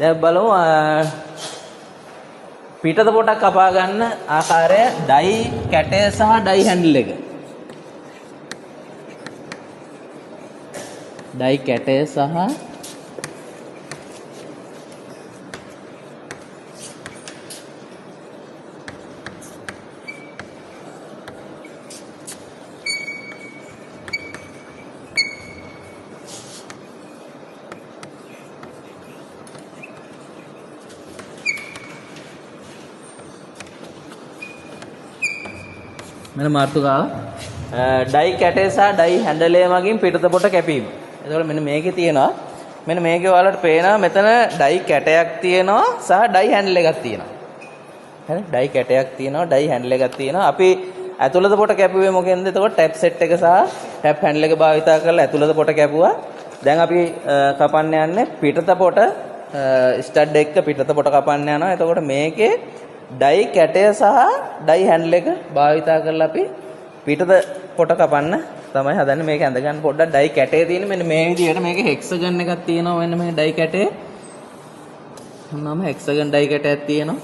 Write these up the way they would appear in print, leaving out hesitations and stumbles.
දැන් බලමු පිටත පොටක් කපා ගන්න ආකාරය ඩයි කැටය සහ ඩයි හැන්ඩල් එක. ඩයි කැටය සහ මෙන්න මාතෘකාව ඩයි කැටේ සහ ඩයි හැන්ඩලේ මගින් පිටත පොට කැපීම. එතකොට මෙන්න මේකේ තියෙනවා මෙන්න මේකේ ඔයාලට පේනවා මෙතන ඩයි කැටයක් තියෙනවා සහ ඩයි හැන්ඩල් එකක් තියෙනවා. හරි ඩයි කැටයක් තියෙනවා ඩයි හැන්ඩල් එකක් තියෙනවා. අපි ඇතුළත පොට කැපුවේ මොකෙන්ද? එතකොට ටැප් සෙට් එක සහ ටැප් හැන්ඩල් එක භාවිතා කරලා ඇතුළත පොට කැපුවා. දැන් අපි කපන්න යන්නේ පිටත පොට ස්ටඩ් එක පිටත පොට කපන්න යනවා. එතකොට මේකේ ඩයි කැටය සහ ඩයි හැන්ඩල් එක භාවිතා කරලා අපි පිටත පොට කපන්න තමයි හදන්නේ. මේක ඇඳ ගන්න පොඩ්ඩක් ඩයි කැටේ තියෙන මෙන්න මේ විදිහට මේක හෙක්සගන් එකක් තියෙනවා. මෙන්න මේ ඩයි කැටේ මොනවාම හෙක්සගන් ඩයි කැටයක් තියෙනවා.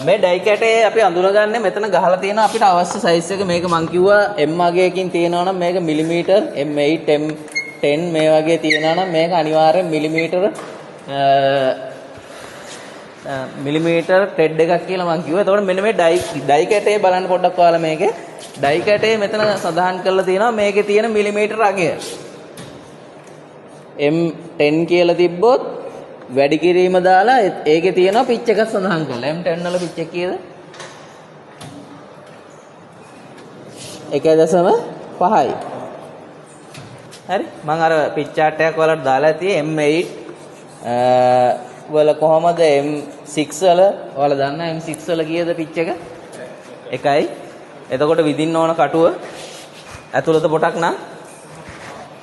මේ ඩයි කැටේ අපි අඳුනගන්නේ මෙතන ගහලා තියෙන අපිට අවශ්‍ය සයිස් එක මේක මං කිව්වා M වගේකින් තියෙනවා නම් මේක මිලිමීටර් M8 M10 මේ වගේ තියෙනවා නම් මේක අනිවාර්යෙන් මිලිමීටර් ටෙඩ් එකක් කියලා මං කිව්වා. එතකොට මෙන්න මේ ඩයි කැටේ බලන්න පොඩ්ඩක් ඔයාලා මේකේ ඩයි කැටේ මෙතන සඳහන් කරලා තියෙනවා මේකේ තියෙන මිලිමීටර් අගය M10 කියලා තිබ්බොත් වැඩි කිරීම දාලා ඒකේ තියෙනවා පිච් එකක් සඳහන් කරලා M10 වල පිච් එක කීයද 1.5යි. හරි මම අර පිච් chart එකක් වලට දාලා තියෙන්නේ M8 වල කොහමද M6 වල ඔයාලා දන්නා M6 වල කීයද පිච් එක 1යි. එතකොට විදින්න ඕන කටුව ඇතුළත පොටක් නම්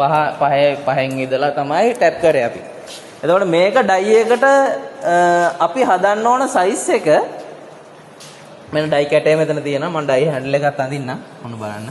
5න් ඉඳලා තමයි ටැප් කරේ අපි. එතකොට මේක ඩයි එකට අපි හදන්න ඕන සයිස් එක මෙන්න ඩයි කැටේ මෙතන තියෙනවා. මම ඩයි හැන්ඩල් එකත් අඳින්නම්. ඔන්න බලන්න.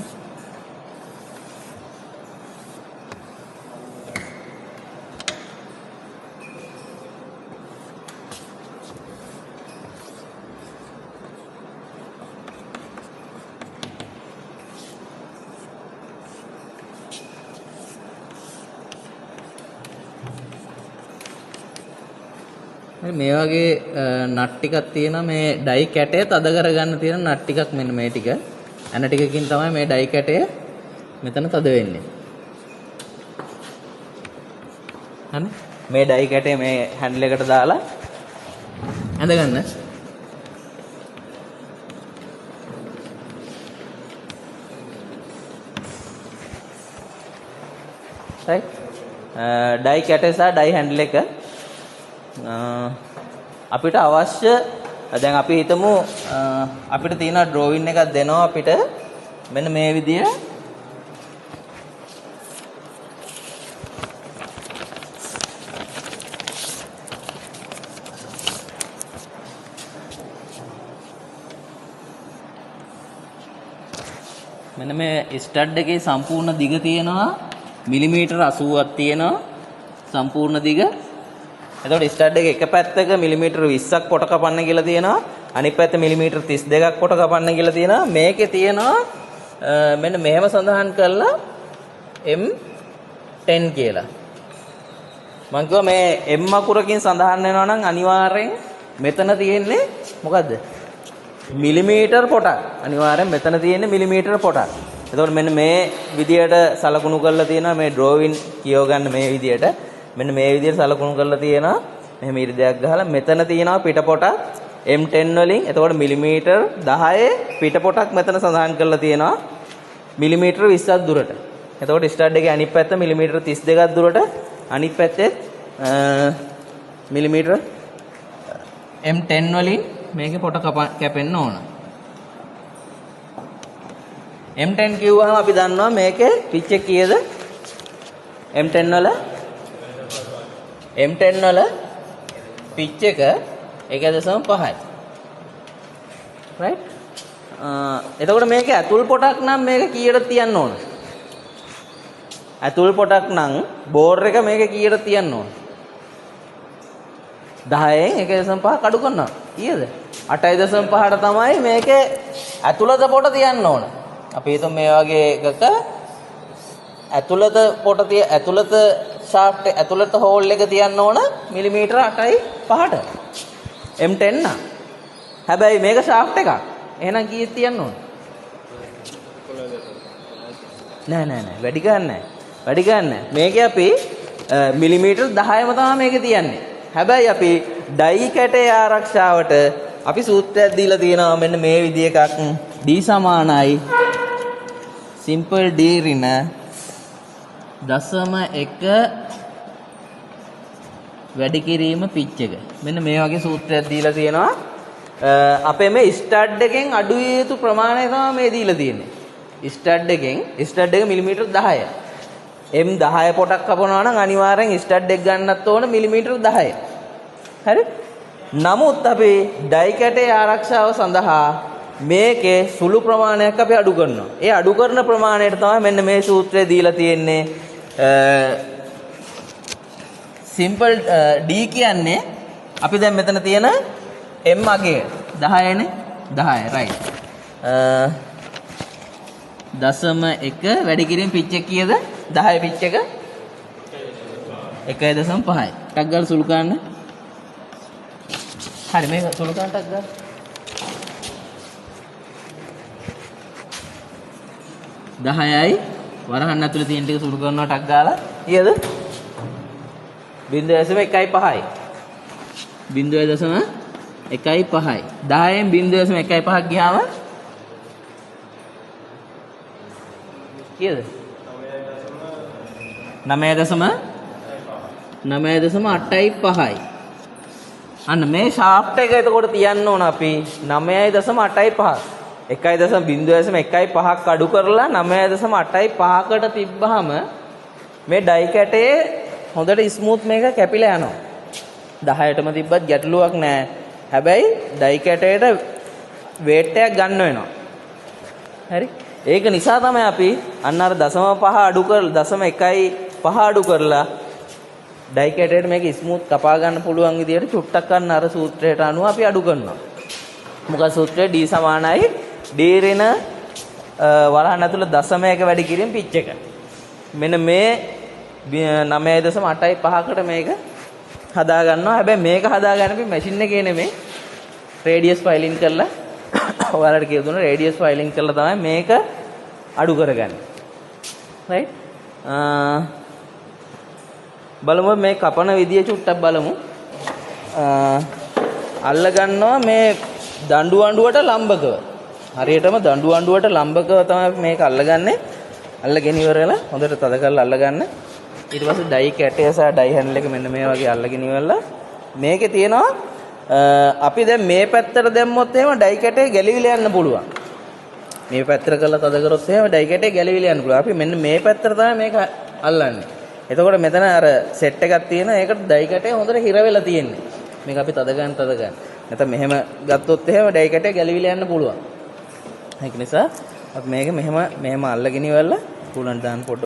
මේ වගේ නට් ටිකක් තියෙනවා. මේ ඩයි කැටය තද කරගන්න තියෙන නට් ටිකක් මෙන්න මේ ටික. ඇන ටිකකින් තමයි මේ ඩයි කැටය මෙතන තද වෙන්නේ. හරි මේ ඩයි කැටය මේ හැන්ඩල් එකට දාලා ඇඳ ගන්න. right ඩයි කැටය සහ ඩයි හැන්ඩල් එක අපිට අවශ්‍ය දැන් අපි හිතමු අපිට තියෙන ඩ්‍රෝවින් එකක් දෙනවා අපිට මෙන්න මේ විදිය මෙන්න මේ ස්ටඩ් එකේ සම්පූර්ණ දිග තියෙනවා මිලිමීටර් 80ක් තියෙනවා සම්පූර්ණ දිග. එතකොට ස්ටඩ් එක එක පැත්තක මිලිමීටර් 20ක් පොට කපන්න කියලා තියෙනවා. අනිත් පැත්ත මිලිමීටර් 32ක් පොට කපන්න කියලා තියෙනවා. මේකේ තියෙනවා මෙන්න මෙහෙම සඳහන් කරලා M10 කියලා. මම කිව්වා මේ M අකුරකින් සඳහන් වෙනවා නම් අනිවාර්යෙන් මෙතන තියෙන්නේ මොකද්ද? මිලිමීටර් පොටක්. අනිවාර්යෙන් මෙතන තියෙන්නේ මිලිමීටර් පොටක්. එතකොට මෙන්න මේ විදියට සලකුණු කරලා තියෙනවා මේ ඩ්‍රෝවින් කියව ගන්න මේ විදියට. මෙන්න මේ විදිහට සලකුණු කරලා තියෙනවා. මෙහෙම ඉරිදයක් ගහලා මෙතන තියෙනවා පිටපොටක් M10 වලින්. එතකොට මිලිමීටර් 10 පිටපොටක් මෙතන සඳහන් කරලා තියෙනවා මිලිමීටර් 20ක් දුරට. එතකොට ස්ටඩ් එකේ අනිත් පැත්ත මිලිමීටර් 32ක් දුරට අනිත් පැත්තේ මිලිමීටර් M10 වලින් මේකේ පොට කැපෙන්න ඕන. M10 කිව්වහම අපි දන්නවා මේකේ පිච් එක කීයද? M10 වල පිච් එක 1.5යි. right? එතකොට මේක ඇතුල් පොටක් නම් මේක කීයට තියන්න ඕන? ඇතුල් පොටක් නම් බෝර් එක මේක කීයට තියන්න ඕන? 10න් 1.5 අඩු කරනවා. කීයද? 8.5ට තමයි මේකේ ඇතුළත පොට තියන්න ඕන. අපි හිතමු මේ වගේ එකක ඇතුළත පොට ඇතුළත ෂාෆ්ට් ඇතුළත හෝල් එක තියන්න ඕන මිලිමීටර 8.5ට. M10 නා. හැබැයි මේක ෂාෆ්ට් එකක්. එහෙනම් කීයක් තියන්න ඕන? නෑ වැඩි ගන්න නෑ. වැඩි ගන්න නෑ. මේකේ අපි මිලිමීටර 10ම තමයි මේකේ තියන්නේ. හැබැයි අපි ඩයි කැටේ ආරක්ෂාවට අපි සූත්‍රයක් දීලා තියෙනවා මෙන්න මේ විදිහ එකක්. D සමානයි සිම්පල් D ඍණ 0.1 වැඩි කිරීම පිච් එක. මෙන්න මේ වගේ සූත්‍රයක් දීලා තියෙනවා. අපේ මේ ස්ටඩ් එකෙන් අඩු විය යුතු ප්‍රමාණය තමයි මේ දීලා තියෙන්නේ. ස්ටඩ් එක මිලිමීටර 10. M10 පොටක් කපනවා නම් අනිවාර්යෙන් ස්ටඩ් එක ගන්නත් ඕන මිලිමීටර 10. හරි? නමුත් අපි ඩයි කැටේ ආරක්ෂාව සඳහා මේකේ සුළු ප්‍රමාණයක් අපි අඩු කරනවා. ඒ අඩු කරන ප්‍රමාණයට තමයි මෙන්න මේ සූත්‍රය දීලා තියෙන්නේ. සිම්පල් D කියන්නේ අපි දැන් මෙතන තියෙන M අගය 10නේ 10 right. 0.1 වැඩි කිරීම පිච් එක කීයද? 10 පිච් එක 1.5යි. ටක් ගාලා සුළු කරන්න. හරි මේක සුළු කරන්න ටක් ගාලා. 10යි වරහන් ඇතුලේ තියෙන ටික සුළු කරනවා ටක් ගාලා. කීයද? 0.15යි. 0.15යි. 10න් 0.15ක් ගියාම කීයද? 9.8යි. අන්න මේ ෂාෆ්ට් එක එතකොට තියන්න ඕන අපි 9.8.5. 1.0.15ක් අඩු කරලා 9.8.5කට තිබ්බහම මේ ඩයි කැටේ හොඳට ස්මූත් මේක කැපිලා යනවා. 10ටම තිබ්බත් ගැටලුවක් නැහැ. හැබැයි ඩයි කැටේට වේට් එකක් ගන්න වෙනවා. හරි? ඒක නිසා තමයි අපි අන්න අර 0.5 අඩු කරලා 0.1.5 අඩු කරලා ඩයි කැටේට මේක ස්මූත් කපා ගන්න පුළුවන් විදියට චුට්ටක් ගන්න අර සූත්‍රයට අනුව අපි අඩු කරනවා. මොකද සූත්‍රය D සමානයි D ඍණ වරහන් ඇතුළේ 0.1 වැඩි කිරීම පිච් එක. මෙන්න මේ 9.8.5කට මේක හදා ගන්නවා. හැබැයි මේක හදාගන්න අපි මැෂින් එකේ නෙමෙයි රේඩියස් ෆයිලින් කරලා ඔයාලට කියලා දුන්න රේඩියස් ෆයිලින් කරලා තමයි මේක අඩු කරගන්නේ. right? බලමු මේ කපන විදිය චුට්ටක් බලමු. අල්ල ගන්නවා මේ දඬු අඬුවට ලම්බකව. හරියටම දඬු අඬුවට ලම්බකව තමයි මේක අල්ලගන්නේ. අල්ලගෙන ඉවරලා හොඳට තද කරලා අල්ලගන්න. ඊට පස්සේ ඩයි කැටය සහ ඩයි හැන්ඩල් එක මෙන්න මේ වගේ අල්ලගෙන ඉවරලා මේකේ තියෙනවා අපි දැන් මේ පැත්තට දැම්මොත් එහෙම ඩයි කැටේ ගැලවිලා යන්න පුළුවන්. මේ පැත්තට කරලා තද කරොත් එහෙම ඩයි කැටේ ගැලවිලා යන්න පුළුවන්. අපි මෙන්න මේ පැත්තට තමයි මේක අල්ලන්නේ. එතකොට මෙතන අර සෙට් එකක් තියෙනවා. ඒකට ඩයි කැටේ හොඳට හිර වෙලා තියෙන්නේ. මේක අපි තද ගන්න. නැත්නම් මෙහෙම ගත්තොත් එහෙම ඩයි කැටේ ගැලවිලා යන්න පුළුවන්. ඒක නිසා අපි මේක මෙහෙම අල්ලගෙන ඉවරලා කුලන්ට දාන්න පොඩ්ඩක්